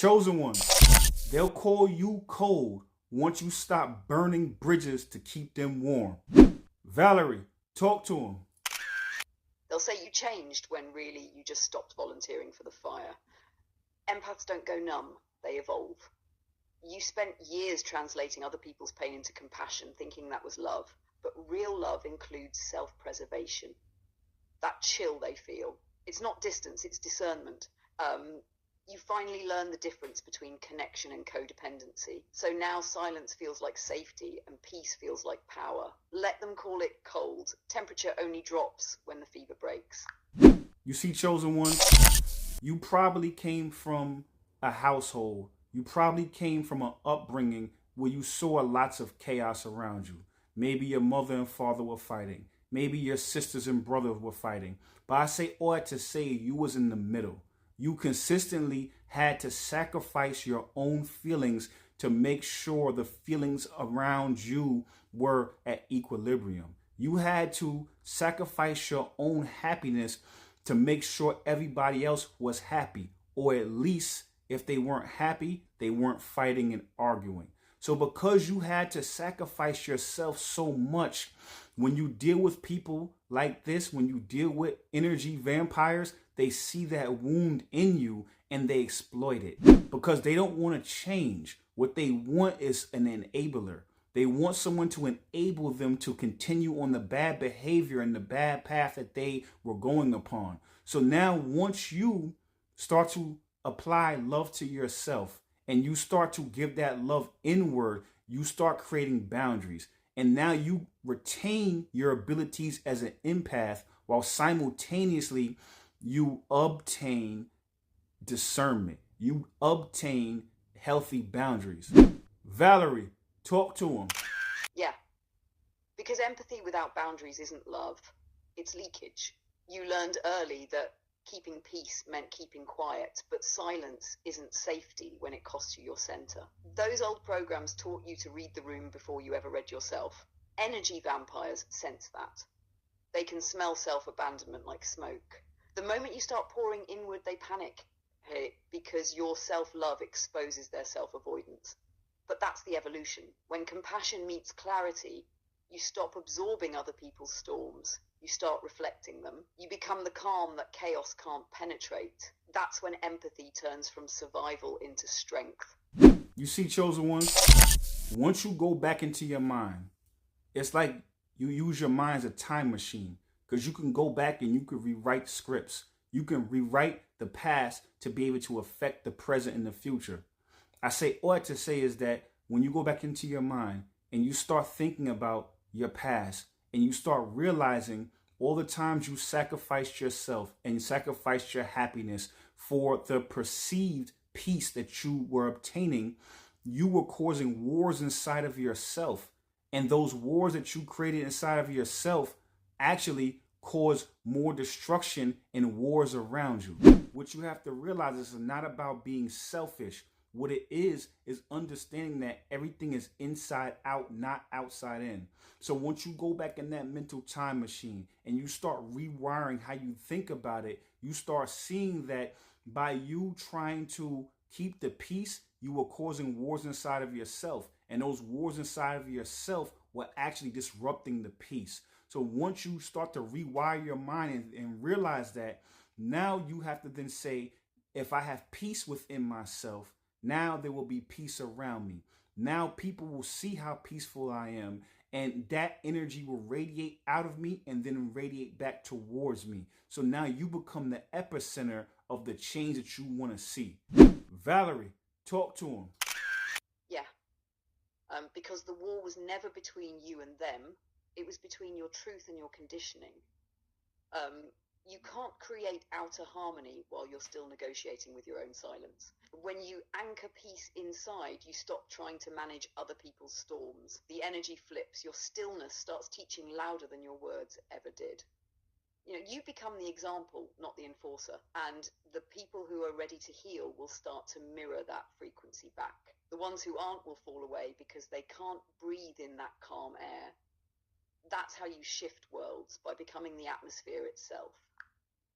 Chosen one, they'll call you cold once you stop burning bridges to keep them warm. Valerie, talk to them. They'll say you changed when really you just stopped volunteering for the fire. Empaths don't go numb, they evolve. You spent years translating other people's pain into compassion, thinking that was love. But real love includes self-preservation. That chill they feel. It's not distance, it's discernment. You finally learn the difference between connection and codependency. So now silence feels like safety and peace feels like power. Let them call it cold. Temperature only drops when the fever breaks. You see, chosen one, you probably came from a household. You probably came from an upbringing where you saw lots of chaos around you. Maybe your mother and father were fighting. Maybe your sisters and brothers were fighting. But I say all that to say you was in the middle. You consistently had to sacrifice your own feelings to make sure the feelings around you were at equilibrium. You had to sacrifice your own happiness to make sure everybody else was happy, or at least if they weren't happy, they weren't fighting and arguing. So because you had to sacrifice yourself so much, when you deal with people like this, when you deal with energy vampires, they see that wound in you and they exploit it because they don't want to change. What they want is an enabler. They want someone to enable them to continue on the bad behavior and the bad path that they were going upon. So now once you start to apply love to yourself and you start to give that love inward, you start creating boundaries. And now you retain your abilities as an empath while simultaneously you obtain discernment. You obtain healthy boundaries. Valerie, talk to him. Yeah, because empathy without boundaries isn't love, it's leakage. You learned early that keeping peace meant keeping quiet, but silence isn't safety when it costs you your center. Those old programs taught you to read the room before you ever read yourself. Energy vampires sense that. They can smell self-abandonment like smoke. The moment you start pouring inward, they panic because your self-love exposes their self-avoidance. But that's the evolution. When compassion meets clarity, you stop absorbing other people's storms. You start reflecting them. You become the calm that chaos can't penetrate. That's when empathy turns from survival into strength. You see, chosen one, once you go back into your mind, it's like you use your mind as a time machine because you can go back and you can rewrite scripts. You can rewrite the past to be able to affect the present and the future. I say all that to say is that when you go back into your mind and you start thinking about your past and you start realizing all the times you sacrificed yourself and sacrificed your happiness for the perceived peace that you were obtaining, you were causing wars inside of yourself. And those wars that you created inside of yourself actually cause more destruction and wars around you. What you have to realize is it's not about being selfish. What it is understanding that everything is inside out, not outside in. So once you go back in that mental time machine and you start rewiring how you think about it, you start seeing that by you trying to keep the peace, you were causing wars inside of yourself. And those wars inside of yourself were actually disrupting the peace. So once you start to rewire your mind and realize that, now you have to then say, if I have peace within myself, now there will be peace around me. Now people will see how peaceful I am, and that energy will radiate out of me and then radiate back towards me. So now you become the epicenter of the change that you want to see. Valerie, talk to him. Yeah, because the war was never between you and them. It was between your truth and your conditioning. You can't create outer harmony while you're still negotiating with your own silence. When you anchor peace inside, you stop trying to manage other people's storms. The energy flips. Your stillness starts teaching louder than your words ever did. You become the example, not the enforcer. And the people who are ready to heal will start to mirror that frequency back. The ones who aren't will fall away because they can't breathe in that calm air. That's how you shift worlds, by becoming the atmosphere itself.